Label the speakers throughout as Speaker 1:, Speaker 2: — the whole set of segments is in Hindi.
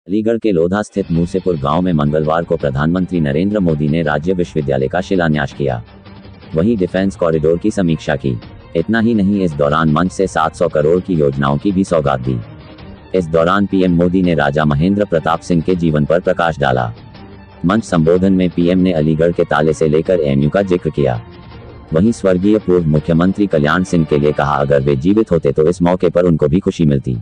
Speaker 1: अलीगढ़ के लोधा स्थित मूसेपुर गांव में मंगलवार को प्रधानमंत्री नरेंद्र मोदी ने राज्य विश्वविद्यालय का शिलान्यास किया। वहीं डिफेंस कॉरिडोर की समीक्षा की। इतना ही नहीं, इस दौरान मंच से 700 करोड़ की योजनाओं की भी सौगात दी। इस दौरान पीएम मोदी ने राजा महेंद्र प्रताप सिंह के जीवन पर प्रकाश डाला। मंच संबोधन में पीएम ने अलीगढ़ के ताले से लेकर एएमयू का जिक्र किया। वहीं स्वर्गीय पूर्व मुख्यमंत्री कल्याण सिंह के लिए कहा, अगर वे जीवित होते तो इस मौके पर उनको भी खुशी मिलती,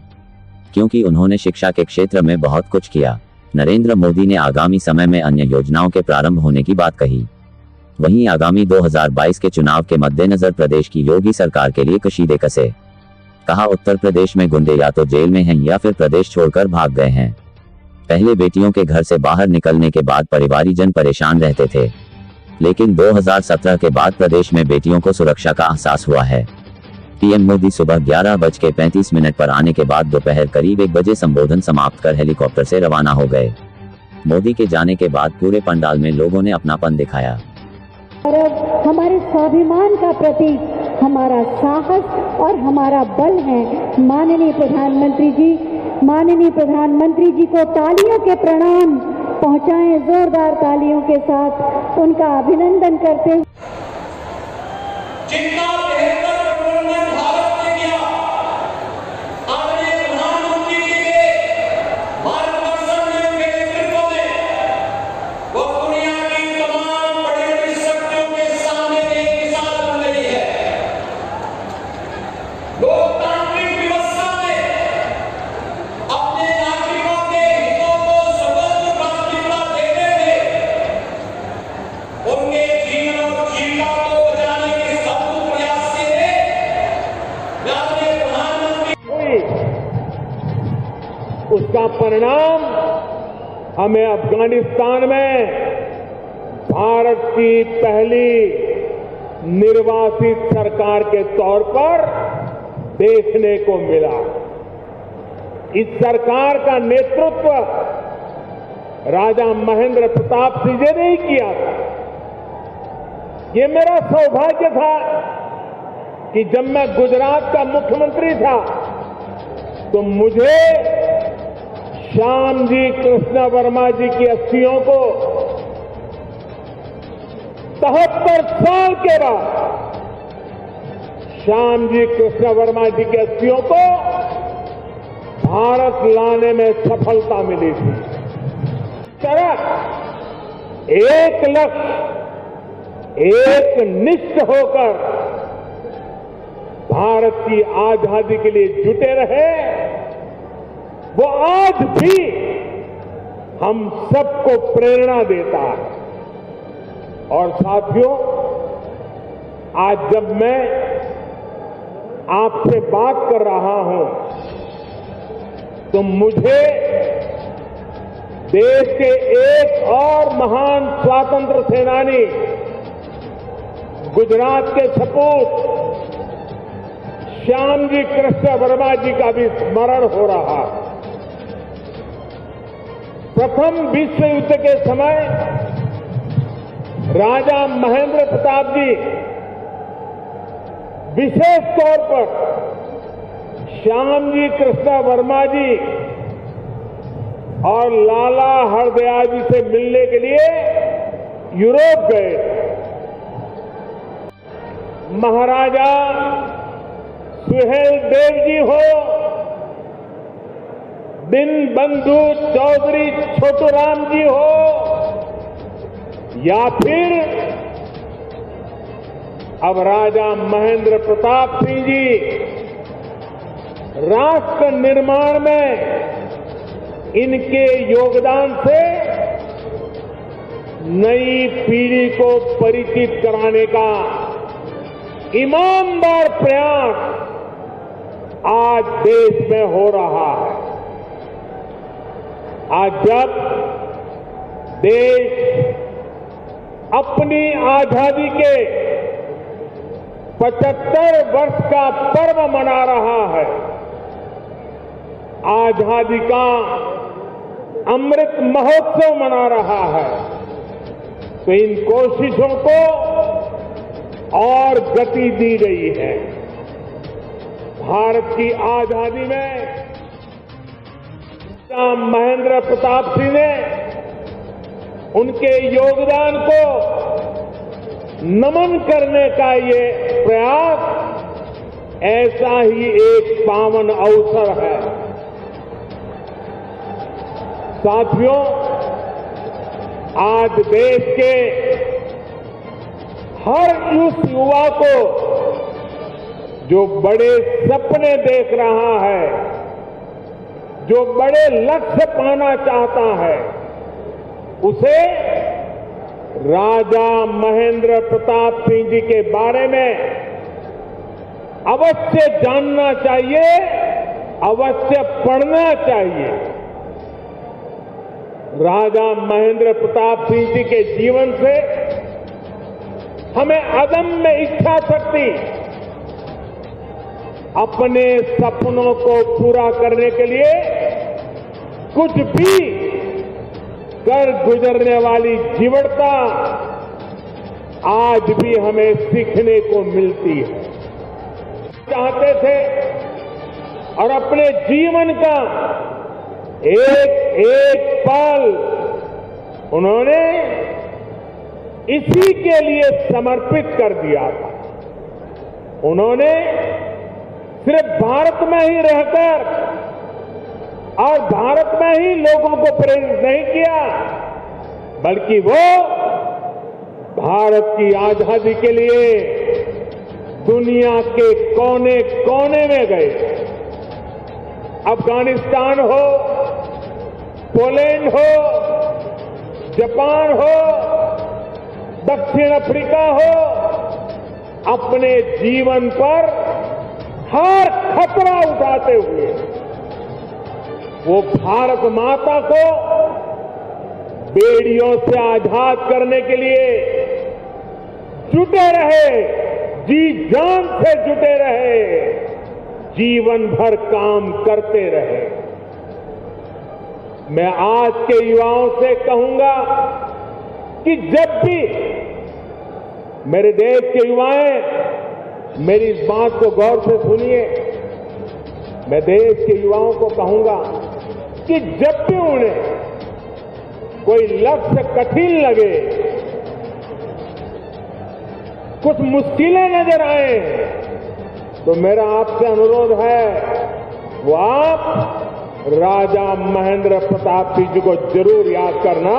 Speaker 1: क्योंकि उन्होंने शिक्षा के क्षेत्र में बहुत कुछ किया। नरेंद्र मोदी ने आगामी समय में अन्य योजनाओं के प्रारंभ होने की बात कही। वहीं आगामी 2022 के चुनाव के मद्देनजर प्रदेश की योगी सरकार के लिए कशीदे कसे। कहा, उत्तर प्रदेश में गुंडे या तो जेल में हैं या फिर प्रदेश छोड़कर भाग गए हैं। पहले बेटियों के घर से बाहर निकलने के बाद परिवारीजन परेशान रहते थे, लेकिन 2017 के बाद प्रदेश में बेटियों को सुरक्षा का एहसास हुआ है। पीएम मोदी सुबह 11:35 पर आने के बाद दोपहर करीब 1 बजे संबोधन समाप्त कर हेलीकॉप्टर से रवाना हो गए। मोदी के जाने के बाद पूरे पंडाल में लोगों ने अपनापन दिखाया।
Speaker 2: हमारे स्वाभिमान का प्रतीक हमारा साहस और हमारा बल है। माननीय प्रधानमंत्री जी को तालियों के प्रणाम पहुंचाएं, जोरदार तालियों के साथ उनका अभिनंदन करते हुए।
Speaker 3: उसका परिणाम हमें अफगानिस्तान में भारत की पहली निर्वासित सरकार के तौर पर देखने को मिला। इस सरकार का नेतृत्व राजा महेंद्र प्रताप सिंह जी ने ही किया था। ये मेरा सौभाग्य था कि जब मैं गुजरात का मुख्यमंत्री था तो मुझे श्यामजी कृष्ण वर्मा जी की अस्थियों को 73 साल के बाद श्यामजी कृष्ण वर्मा जी की अस्थियों को भारत लाने में सफलता मिली थी। तरह एक लक्ष्य, एक निष्ठ होकर भारत की आजादी के लिए जुटे रहे, वो आज भी हम सबको प्रेरणा देता है। और साथियों, आज जब मैं आपसे बात कर रहा हूं तो मुझे देश के एक और महान स्वतंत्र सेनानी, गुजरात के सपूत श्यामजी कृष्ण वर्मा जी का भी स्मरण हो रहा है। प्रथम विश्व युद्ध के समय राजा महेंद्र प्रताप जी विशेष तौर पर श्यामजी कृष्ण वर्मा जी और लाला हरदयाल जी से मिलने के लिए यूरोप गए। महाराजा सुहेल देव जी हो, दीनबंधु चौधरी छोटूराम जी हो, या फिर अब राजा महेंद्र प्रताप सिंह जी, राष्ट्र निर्माण में इनके योगदान से नई पीढ़ी को परिचित कराने का ईमानदार प्रयास आज देश में हो रहा है। आज जब देश अपनी आजादी के 75 वर्ष का पर्व मना रहा है, आजादी का अमृत महोत्सव मना रहा है, तो इन कोशिशों को और गति दी गई है। भारत की आजादी में महेंद्र प्रताप सिंह ने उनके योगदान को नमन करने का ये प्रयास ऐसा ही एक पावन अवसर है। साथियों, आज देश के हर उस युवा को जो बड़े सपने देख रहा है, जो बड़े लक्ष्य पाना चाहता है, उसे राजा महेंद्र प्रताप सिंह जी के बारे में अवश्य जानना चाहिए, अवश्य पढ़ना चाहिए। राजा महेंद्र प्रताप सिंह जी के जीवन से हमें अदम्य इच्छा शक्ति, अपने सपनों को पूरा करने के लिए कुछ भी कर गुजरने वाली जीवटता आज भी हमें सीखने को मिलती है। चाहते थे और अपने जीवन का एक एक पल उन्होंने इसी के लिए समर्पित कर दिया था। उन्होंने सिर्फ भारत में ही रहकर और भारत में ही लोगों को प्रेरित नहीं किया, बल्कि वो भारत की आजादी के लिए दुनिया के कोने कोने में गए। अफगानिस्तान हो, पोलैंड हो, जापान हो, दक्षिण अफ्रीका हो, अपने जीवन पर हर खतरा उठाते हुए वो भारत माता को बेड़ियों से आजाद करने के लिए जुटे रहे, जी जान से जुटे रहे, जीवन भर काम करते रहे। मैं आज के युवाओं से कहूंगा कि जब भी मेरे देश के युवाएं, मेरी इस बात को गौर से सुनिए, मैं देश के युवाओं को कहूंगा कि जब भी उन्हें कोई लक्ष्य कठिन लगे, कुछ मुश्किलें नजर आए, तो मेरा आपसे अनुरोध है वो आप राजा महेंद्र प्रताप सिंह जी को जरूर याद करना,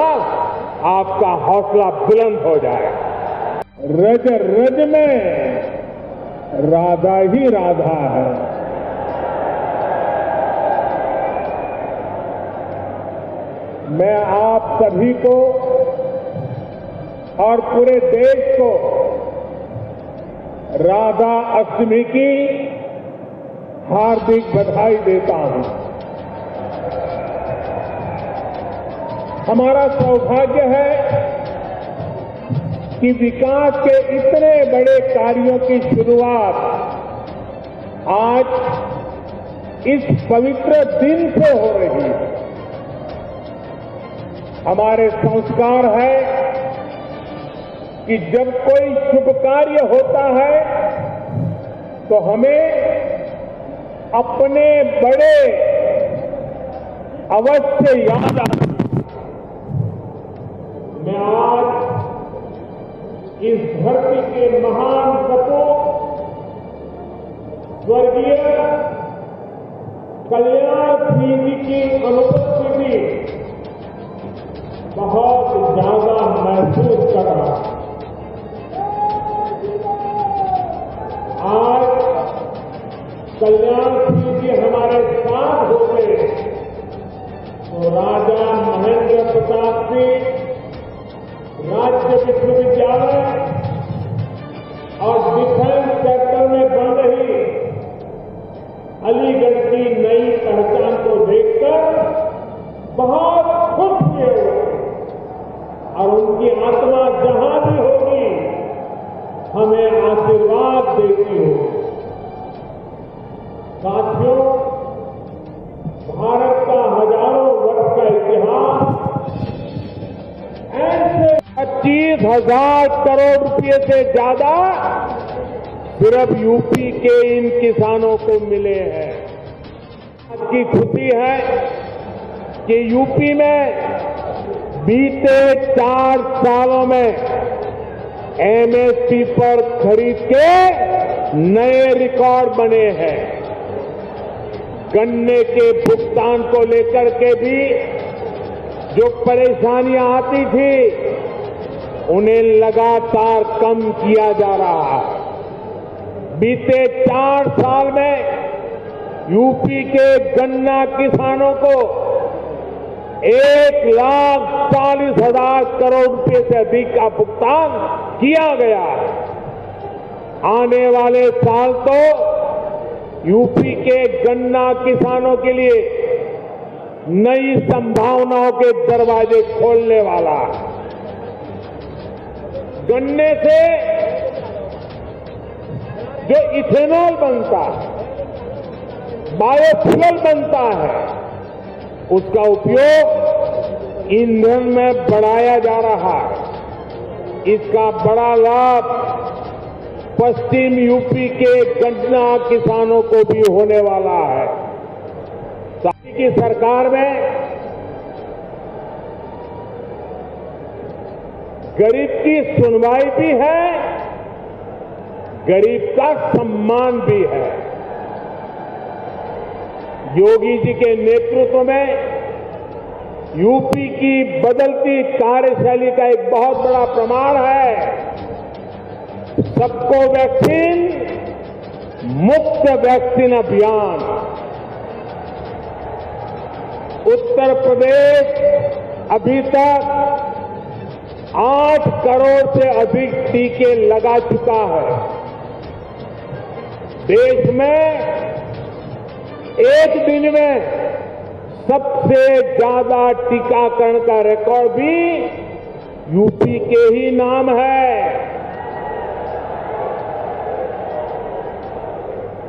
Speaker 3: आपका हौसला बुलंद हो जाए। रज रज में राधा ही राधा है। मैं आप सभी को और पूरे देश को राधा अष्टमी की हार्दिक बधाई देता हूं। हमारा सौभाग्य है कि विकास के इतने बड़े कार्यों की शुरुआत आज इस पवित्र दिन से हो रही है। हमारे संस्कार है कि जब कोई शुभ कार्य होता है तो हमें अपने बड़े अवश्य याद आते। मैं आज इस धरती के महान सपूत स्वर्गीय कल्याण सिंह जी की अनुपस्थिति बहुत ज्यादा महसूस कर रहा हूं। आज कल्याण सिंह जी हमारे साथ होते तो राजा महेंद्र प्रताप सिंह राज्य विश्वविद्यालय और डिफेंस सेक्टर में बन रही अलीगढ़ की नई पहचान को देखकर बहुत खुश हुए और उनकी आत्मा जहां भी होगी हमें आशीर्वाद देती होगी। साथियों, भारत का हजारों वर्ष का इतिहास ऐसे 25,000 करोड़ रुपए से ज्यादा सिर्फ यूपी के इन किसानों को मिले हैं। आज की खुशी है कि यूपी में बीते 4 सालों में एमएसपी पर खरीद के नए रिकॉर्ड बने हैं। गन्ने के भुगतान को लेकर के भी जो परेशानियां आती थी, उन्हें लगातार कम किया जा रहा है। बीते 4 साल में यूपी के गन्ना किसानों को 1,40,000 करोड़ रुपए से अधिक का भुगतान किया गया है। आने वाले साल तो यूपी के गन्ना किसानों के लिए नई संभावनाओं के दरवाजे खोलने वाला है। गन्ने से जो इथेनॉल बनता है, बायोफ्यूल बनता है, उसका उपयोग ईंधन में बढ़ाया जा रहा है। इसका बड़ा लाभ पश्चिम यूपी के गन्ना किसानों को भी होने वाला है। साथ ही सरकार में गरीब की सुनवाई भी है, गरीब का सम्मान भी है। योगी जी के नेतृत्व में यूपी की बदलती कार्यशैली का एक बहुत बड़ा प्रमाण है। सबको वैक्सीन, मुफ्त वैक्सीन अभियान। उत्तर प्रदेश अभी तक 8 करोड़ से अधिक टीके लगा चुका है। देश में एक दिन में सबसे ज्यादा टीकाकरण का रिकॉर्ड भी यूपी के ही नाम है।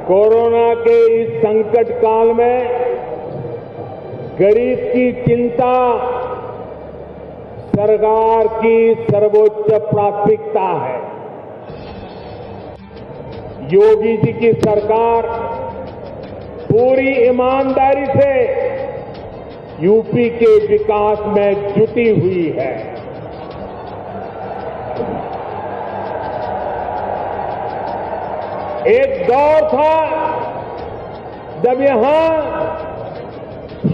Speaker 3: कोरोना के इस संकट काल में गरीब की चिंता सरकार की सर्वोच्च प्राथमिकता है। योगी जी की सरकार पूरी ईमानदारी से यूपी के विकास में जुटी हुई है। एक दौर था जब यहां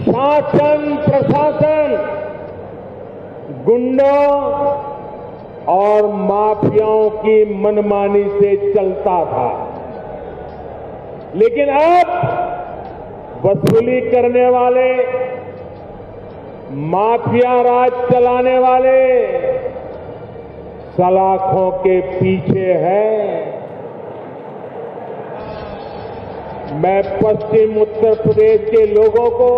Speaker 3: शासन प्रशासन गुंडों और माफियाओं की मनमानी से चलता था, लेकिन अब वसूली करने वाले, माफिया राज चलाने वाले सलाखों के पीछे हैं। मैं पश्चिम उत्तर प्रदेश के लोगों को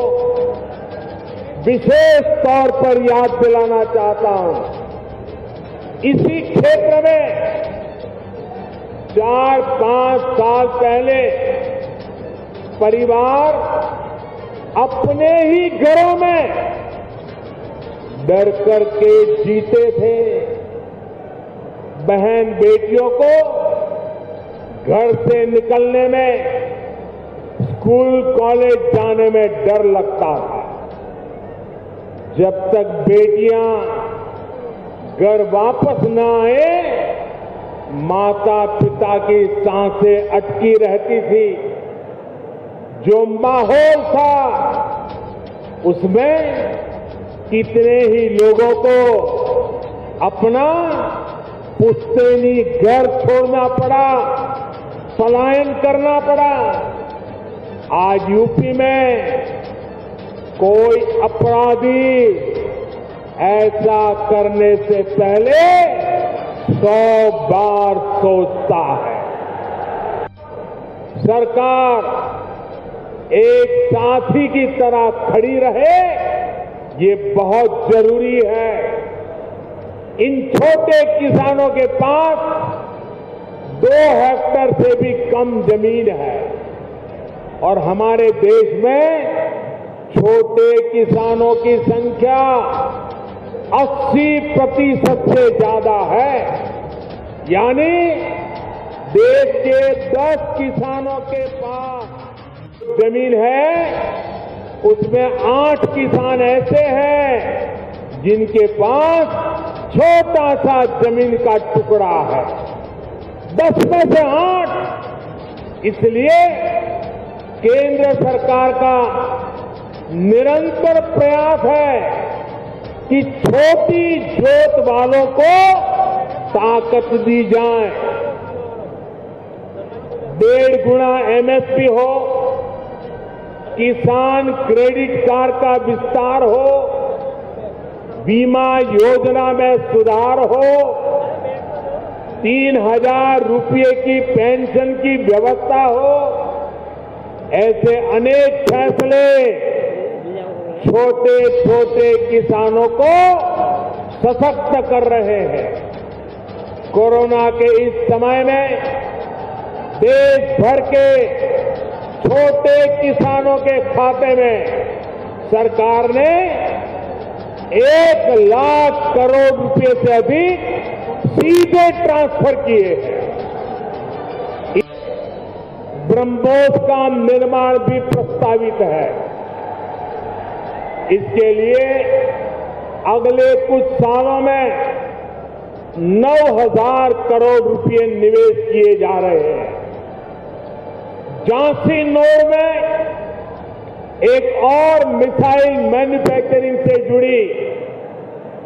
Speaker 3: विशेष तौर पर याद दिलाना चाहता हूं। इसी क्षेत्र में 4-5 साल पहले परिवार अपने ही घरों में डर करके जीते थे। बहन बेटियों को घर से निकलने में, स्कूल कॉलेज जाने में डर लगता था। जब तक बेटियां घर वापस न आए, माता पिता की सांसें अटकी रहती थी। जो माहौल था उसमें कितने ही लोगों को अपना पुश्तैनी घर छोड़ना पड़ा, पलायन करना पड़ा। आज यूपी में कोई अपराधी ऐसा करने से पहले 100 बार सोचता है। सरकार एक साथी की तरह खड़ी रहे, ये बहुत जरूरी है। इन छोटे किसानों के पास 2 हेक्टेयर से भी कम जमीन है और हमारे देश में छोटे किसानों की संख्या 80% से ज्यादा है। यानी देश के 10 किसानों के पास जमीन है, उसमें 8 किसान ऐसे हैं जिनके पास छोटा सा जमीन का टुकड़ा है। 10 में से 8। इसलिए केंद्र सरकार का निरंतर प्रयास है कि छोटी जोत वालों को ताकत दी जाए। 1.5 गुना एमएसपी हो, किसान क्रेडिट कार्ड का विस्तार हो, बीमा योजना में सुधार हो, 3,000 रुपये की पेंशन की व्यवस्था हो, ऐसे अनेक फैसले छोटे छोटे किसानों को सशक्त कर रहे हैं। कोरोना के इस समय में देश भर के छोटे किसानों के खाते में सरकार ने 1 लाख करोड़ रुपए से अधिक सीधे ट्रांसफर किए हैं। ब्रह्मोस का निर्माण भी प्रस्तावित है। इसके लिए अगले कुछ सालों में 9,000 करोड़ रुपए निवेश किए जा रहे हैं। झांसी नोड में एक और मिसाइल मैन्युफैक्चरिंग से जुड़ी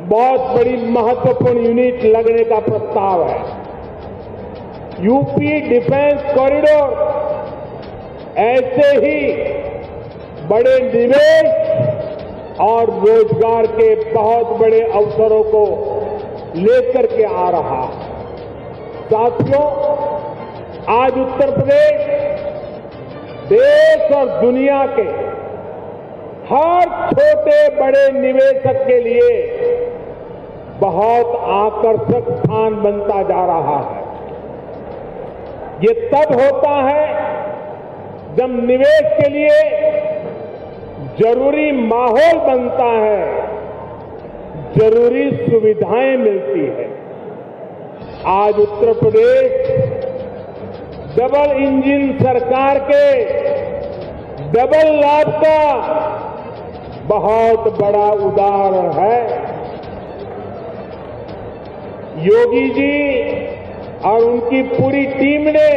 Speaker 3: बहुत बड़ी महत्वपूर्ण यूनिट लगने का प्रस्ताव है। यूपी डिफेंस कॉरिडोर ऐसे ही बड़े निवेश और रोजगार के बहुत बड़े अवसरों को लेकर के आ रहा है। साथियों, आज उत्तर प्रदेश देश और दुनिया के हर छोटे बड़े निवेशक के लिए बहुत आकर्षक स्थान बनता जा रहा है। ये तब होता है जब निवेश के लिए जरूरी माहौल बनता है, जरूरी सुविधाएं मिलती है। आज उत्तर प्रदेश डबल इंजन सरकार के डबल लाभ का बहुत बड़ा उदाहरण है। योगी जी और उनकी पूरी टीम ने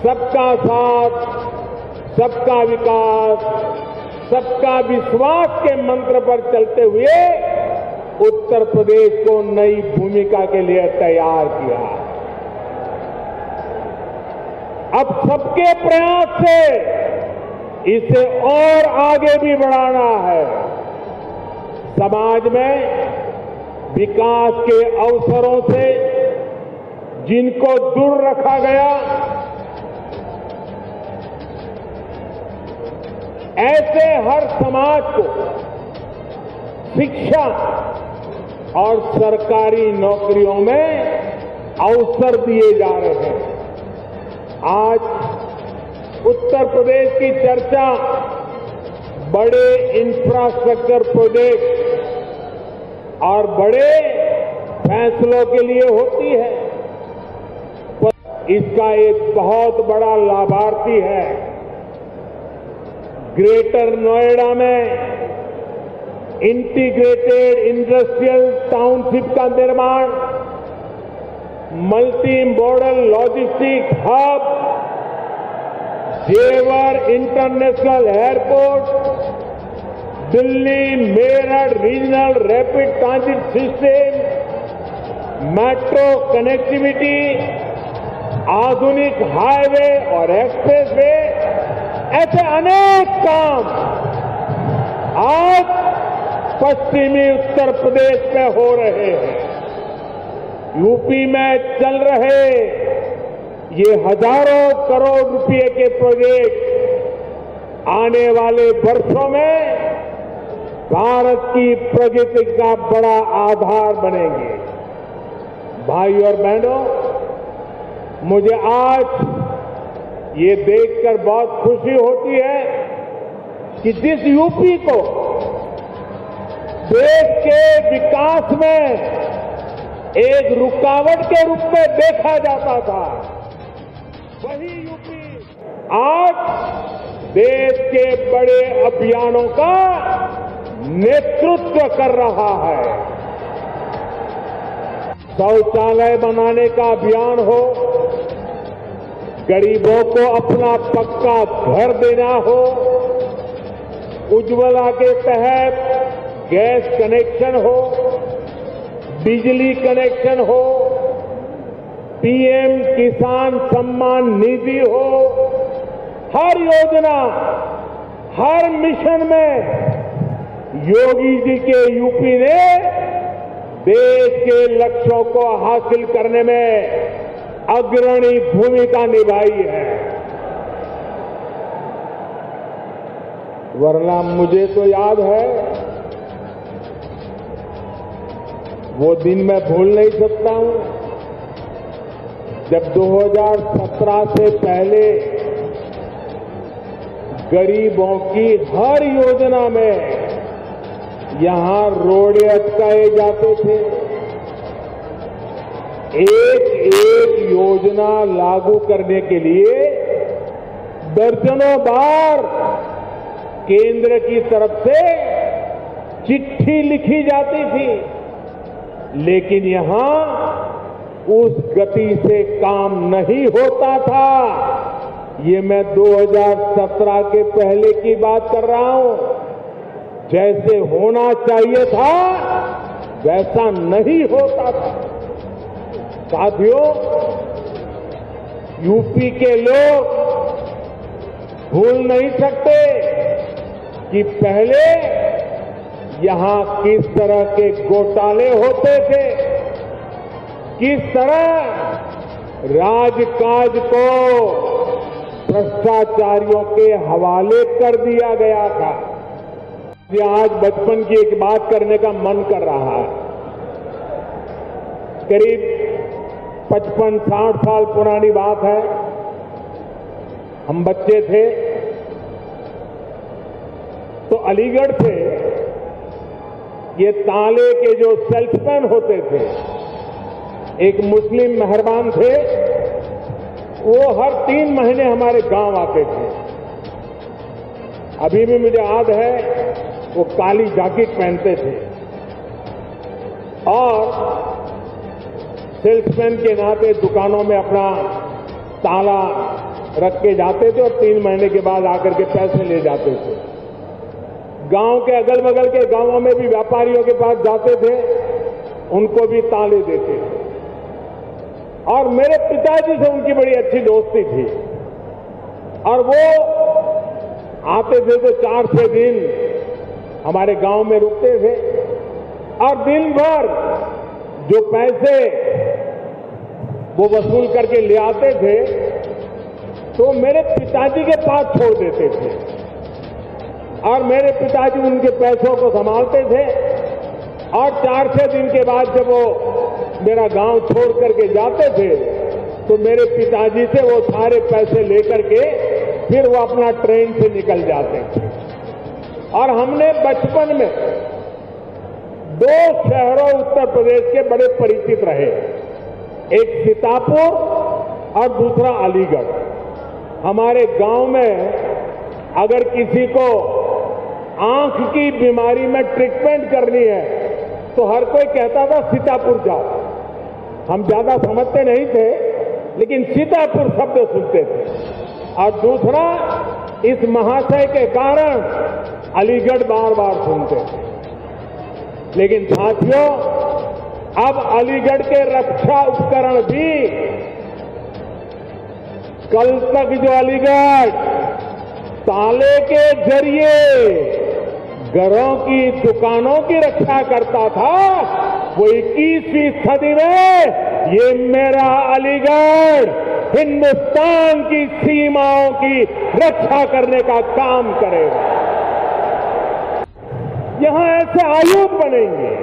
Speaker 3: सबका साथ, सबका विकास, सबका विश्वास के मंत्र पर चलते हुए उत्तर प्रदेश को नई भूमिका के लिए तैयार किया। अब सबके प्रयास से इसे और आगे भी बढ़ाना है। समाज में विकास के अवसरों से जिनको दूर रखा गया, ऐसे हर समाज को शिक्षा और सरकारी नौकरियों में अवसर दिए जा रहे हैं। आज उत्तर प्रदेश की चर्चा बड़े इंफ्रास्ट्रक्चर प्रोजेक्ट और बड़े फैसलों के लिए होती है। इसका एक बहुत बड़ा लाभार्थी है। ग्रेटर नोएडा में इंटीग्रेटेड इंडस्ट्रियल टाउनशिप का निर्माण, मल्टी मॉडल लॉजिस्टिक हब, जेवर international airport, Delhi Meerut regional rapid transit system, metro connectivity, आधुनिक हाईवे और एक्सप्रेसवे, ऐसे अनेक काम आज पश्चिमी उत्तर प्रदेश में हो रहे हैं। यूपी में चल रहे ये हजारों करोड़ रुपए के प्रोजेक्ट आने वाले वर्षों में भारत की प्रगति का बड़ा आधार बनेंगे। भाई और बहनों, मुझे आज ये देखकर बहुत खुशी होती है कि जिस यूपी को देश के विकास में एक रुकावट के रूप में देखा जाता था, वही यूपी आज देश के बड़े अभियानों का नेतृत्व कर रहा है। शौचालय बनाने का अभियान हो, गरीबों को अपना पक्का घर देना हो, उज्ज्वला के तहत गैस कनेक्शन हो, बिजली कनेक्शन हो, पीएम किसान सम्मान निधि हो, हर योजना, हर मिशन में योगी जी के यूपी ने देश के लक्ष्यों को हासिल करने में अग्रणी भूमिका निभाई है। वरना मुझे तो याद है, वो दिन मैं भूल नहीं सकता हूं, जब 2017 से पहले गरीबों की हर योजना में यहां रोड़े अटकाए जाते थे। एक एक योजना लागू करने के लिए दर्जनों बार केंद्र की तरफ से चिट्ठी लिखी जाती थी, लेकिन यहां उस गति से काम नहीं होता था। ये मैं 2017 के पहले की बात कर रहा हूं। जैसे होना चाहिए था वैसा नहीं होता था। साथियों, यूपी के लोग भूल नहीं सकते कि पहले यहां किस तरह के घोटाले होते थे, किस तरह राजकाज को भ्रष्टाचारियों के हवाले कर दिया गया था। आज बचपन की एक बात करने का मन कर रहा है। करीब 55-60 साल पुरानी बात है। हम बच्चे थे तो अलीगढ़ से ये ताले के जो सेल्समैन होते थे, एक मुस्लिम मेहरबान थे, वो हर 3 महीने हमारे गांव आते थे। अभी भी मुझे याद है, वो काली जैकेट पहनते थे और सेल्समैन के नाते दुकानों में अपना ताला रख के जाते थे और 3 महीने के बाद आकर के पैसे ले जाते थे। गांव के अगल बगल के गांवों में भी व्यापारियों के पास जाते थे, उनको भी ताले देते थे। और मेरे पिताजी से उनकी बड़ी अच्छी दोस्ती थी और वो आते थे तो 4-6 दिन हमारे गांव में रुकते थे और दिन भर जो पैसे वो वसूल करके ले आते थे तो मेरे पिताजी के पास छोड़ देते थे और मेरे पिताजी उनके पैसों को संभालते थे। और 4-6 दिन के बाद जब वो मेरा गांव छोड़ करके जाते थे तो मेरे पिताजी से वो सारे पैसे लेकर के फिर वो अपना ट्रेन से निकल जाते थे। और हमने बचपन में 2 शहरों उत्तर प्रदेश के बड़े परिचित रहे, एक सीतापुर और दूसरा अलीगढ़। हमारे गांव में अगर किसी को आंख की बीमारी में ट्रीटमेंट करनी है तो हर कोई कहता था सीतापुर जाओ। हम ज्यादा समझते नहीं थे, लेकिन सीतापुर शब्द सुनते थे। और दूसरा, इस महाशय के कारण अलीगढ़ बार बार सुनते थे। लेकिन साथियों, अब अलीगढ़ के रक्षा उपकरण भी, कल तक जो अलीगढ़ ताले के जरिए घरों की दुकानों की रक्षा करता था, वो 21वीं सदी में ये मेरा अलीगढ़ हिंदुस्तान की सीमाओं की रक्षा करने का काम करेगा। यहां ऐसे आयोग बनेंगे।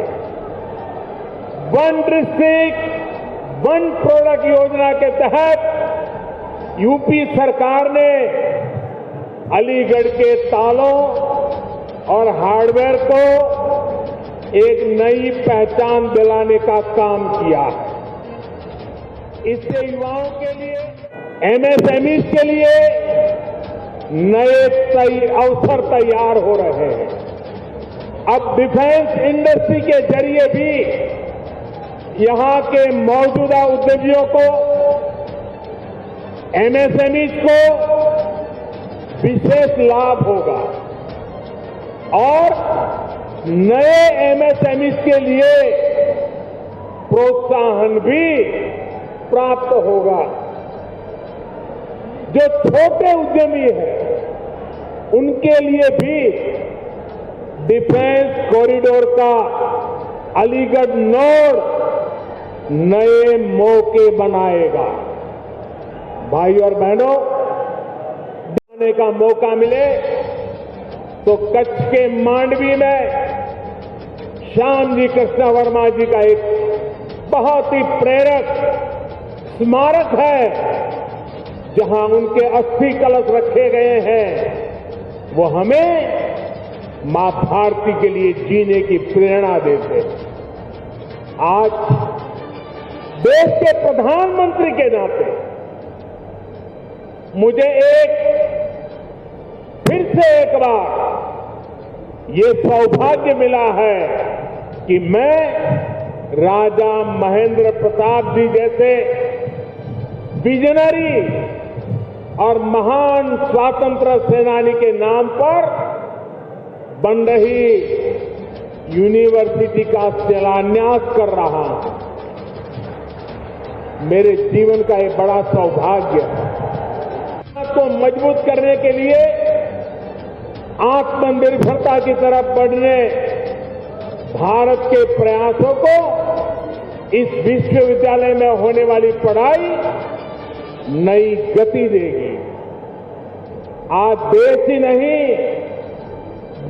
Speaker 3: 1 डिस्ट्रिक्ट 1 प्रोडक्ट योजना के तहत यूपी सरकार ने अलीगढ़ के तालों और हार्डवेयर को एक नई पहचान दिलाने का काम किया। इससे युवाओं के लिए, एमएसएमई के लिए नए अवसर तैयार हो रहे हैं। अब डिफेंस इंडस्ट्री के जरिए भी यहां के मौजूदा उद्यमियों को, एमएसएमईज को विशेष लाभ होगा और नए एमएसएमईज के लिए प्रोत्साहन भी प्राप्त होगा। जो छोटे उद्यमी हैं उनके लिए भी डिफेंस कॉरिडोर का अलीगढ़ नोड नए मौके बनाएगा। भाई और बहनों, आने का मौका मिले तो कच्छ के मांडवी में श्याम जी कृष्ण वर्मा जी का एक बहुत ही प्रेरक स्मारक है, जहां उनके अस्थि कलश रखे गए हैं। वो हमें मां भारती के लिए जीने की प्रेरणा देते हैं। आज देश के प्रधानमंत्री के नाते मुझे फिर से एक बार ये सौभाग्य मिला है कि मैं राजा महेंद्र प्रताप जी जैसे विजनरी और महान स्वतंत्रता सेनानी के नाम पर बन रही यूनिवर्सिटी का शिलान्यास कर रहा हूं। मेरे जीवन का एक बड़ा सौभाग्य है। को मजबूत करने के लिए आत्मनिर्भरता की तरफ बढ़ने भारत के प्रयासों को इस विश्वविद्यालय में होने वाली पढ़ाई नई गति देगी। आज देश ही नहीं,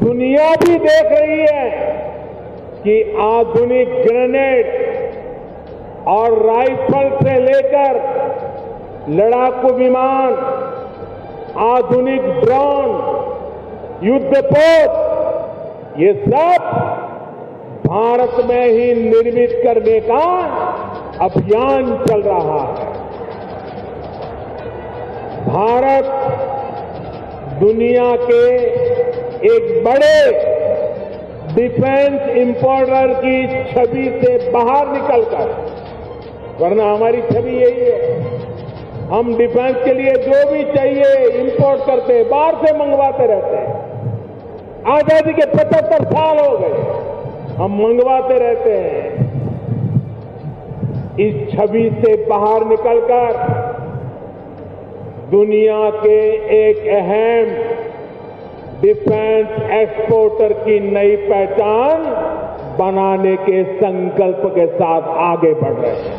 Speaker 3: दुनिया भी देख रही है कि आधुनिक ग्रेनेड और राइफल से लेकर लड़ाकू विमान, आधुनिक ड्रोन, युद्धपोत, ये सब भारत में ही निर्मित करने का अभियान चल रहा है। भारत दुनिया के एक बड़े डिफेंस इंपोर्टर की छवि से बाहर निकलकर, वरना हमारी छवि यही है, हम डिफेंस के लिए जो भी चाहिए इंपोर्ट करते, बाहर से मंगवाते रहते हैं। आजादी के 75 साल हो गए, हम मंगवाते रहते हैं। इस छवि से बाहर निकलकर दुनिया के एक अहम डिफेंस एक्सपोर्टर की नई पहचान बनाने के संकल्प के साथ आगे बढ़ रहे हैं।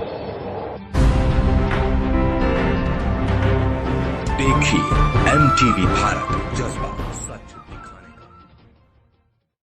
Speaker 4: देखिए MTV भारत जज्बा।